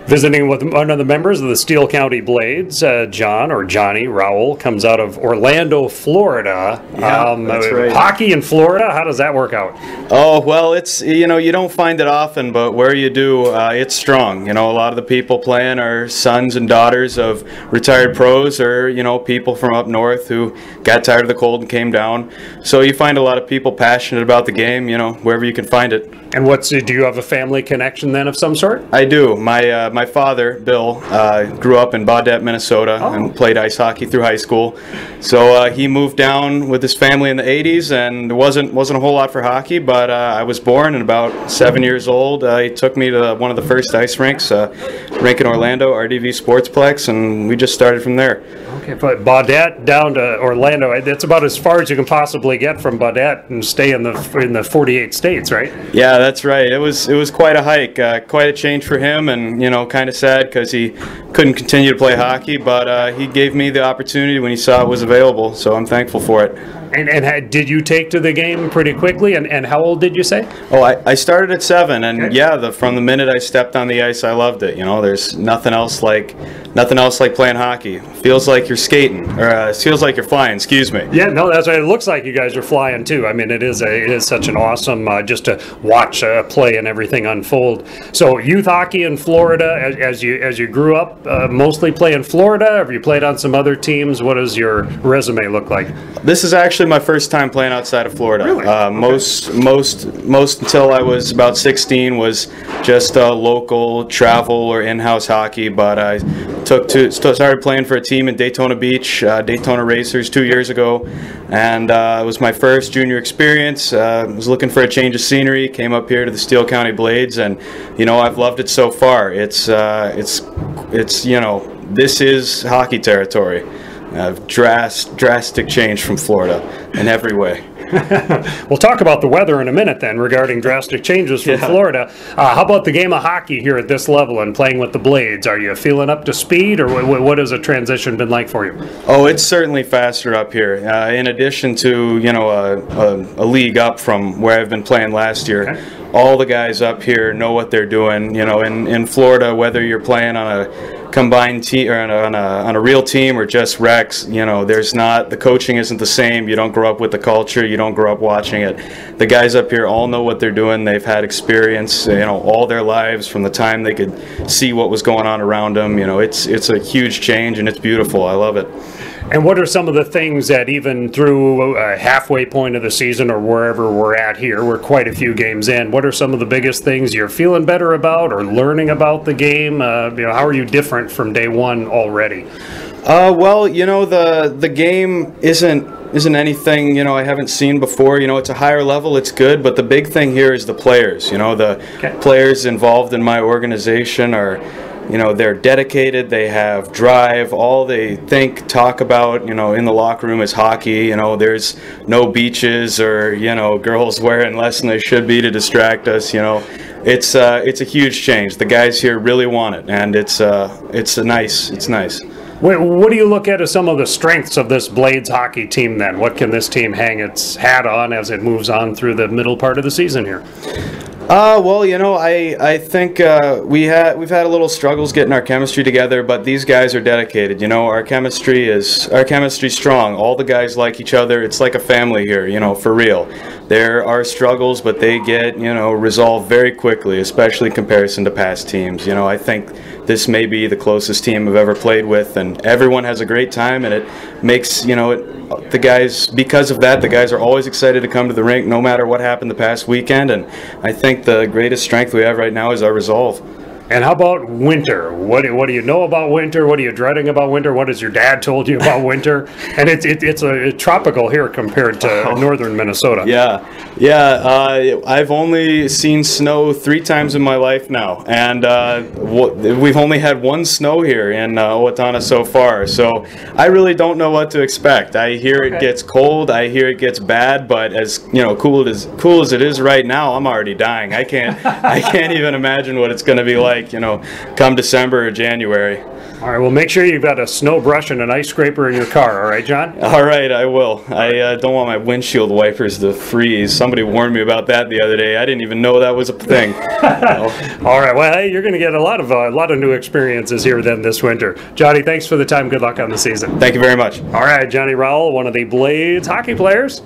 Visiting with one of the members of the Steele County Blades, John, or Johnny Rowell, comes out of Orlando, Florida. Yeah, that's right. Hockey in Florida, how does that work out? Oh, well, it's, you know, you don't find it often, but where you do, it's strong. You know, a lot of the people playing are sons and daughters of retired pros, or, you know, people from up north who got tired of the cold and came down. So you find a lot of people passionate about the game, you know, wherever you can find it. And do you have a family connection then of some sort? I do. My father, Bill, grew up in Baudette, Minnesota, and played ice hockey through high school. So he moved down with his family in the 80s, and there wasn't a whole lot for hockey, but I was born, and about 7 years old, he took me to one of the first ice rinks, rink in Orlando, RDV Sportsplex, and we just started from there. Okay, but Baudette down to Orlando, that's about as far as you can possibly get from Baudette and stay in the 48 states, right? Yeah, that's right. It was quite a hike, quite a change for him, and, you know, kind of sad because he couldn't continue to play hockey, but he gave me the opportunity when he saw it was available, so I'm thankful for it. And did you take to the game pretty quickly, and how old did you say? Oh, I started at 7, and okay. Yeah, from the minute I stepped on the ice, I loved it. You know, there's nothing else like playing hockey. Feels like you're skating, or feels like you're flying. Excuse me. Yeah, no, that's right. It looks like you guys are flying too. I mean, it is such an awesome just to watch play and everything unfold. So, youth hockey in Florida, as you grew up, mostly play in Florida. Have you played on some other teams? What does your resume look like? This is actually my first time playing outside of Florida. Really? Most until I was about 16 was just local travel or in-house hockey, but I started playing for a team in Daytona Beach, Daytona Racers 2 years ago, and it was my first junior experience. I was looking for a change of scenery, came up here to the Steele County Blades, and, you know, I've loved it so far. It's you know, this is hockey territory. Drastic change from Florida in every way. We'll talk about the weather in a minute then, regarding drastic changes from Florida. How about the game of hockey here at this level and playing with the Blades? Are you feeling up to speed, or what has the transition been like for you? Oh, it's certainly faster up here. In addition to, you know, a league up from where I've been playing last year. Okay. All the guys up here know what they're doing. You know, in Florida, whether you're playing on a combined team or on a real team or just Rex, you know, the coaching isn't the same. You don't grow up with the culture. You don't grow up watching it. The guys up here all know what they're doing. They've had experience, you know, all their lives from the time they could see what was going on around them. You know, it's a huge change, and it's beautiful. I love it. And what are some of the things that, even through a halfway point of the season or wherever we're at here, we're quite a few games in, what are some of the biggest things you're feeling better about or learning about the game? You know, how are you different from day one already? Well, you know, the game isn't anything, you know, I haven't seen before. You know, it's a higher level, it's good, but the big thing here is the players. You know, the players involved in my organization are, you know, they're dedicated, they have drive, all they talk about, you know, in the locker room is hockey. You know, there's no beaches or, you know, girls wearing less than they should be to distract us. You know, it's a huge change. The guys here really want it, and it's nice. What do you look at as some of the strengths of this Blades hockey team then? What can this team hang its hat on as it moves on through the middle part of the season here? Well, you know, I think we've had a little struggles getting our chemistry together, but these guys are dedicated. You know, our chemistry's strong. All the guys like each other. It's like a family here, you know, for real. There are struggles, but they get, you know, resolved very quickly, especially in comparison to past teams. You know, I think this may be the closest team I've ever played with, and everyone has a great time, and it makes, you know, the guys, because of that, the guys are always excited to come to the rink no matter what happened the past weekend, and I think the greatest strength we have right now is our resolve. And how about winter? What do you know about winter? What are you dreading about winter? What has your dad told you about winter? And it's tropical here compared to northern Minnesota. Yeah. I've only seen snow 3 times in my life now, and we've only had 1 snow here in Owatonna so far. So I really don't know what to expect. I hear it gets cold. I hear it gets bad. But as you know, cool as it is right now, I'm already dying. I can't even imagine what it's going to be like, you know, come December or January. All right, well, make sure you've got a snow brush and an ice scraper in your car, all right, John? All right, I will. I don't want my windshield wipers to freeze. Somebody warned me about that the other day. I didn't even know that was a thing. All right, well, hey, you're going to get a lot of new experiences here then this winter. Johnny, thanks for the time. Good luck on the season. Thank you very much. All right, Johnny Rowell, one of the Blades hockey players.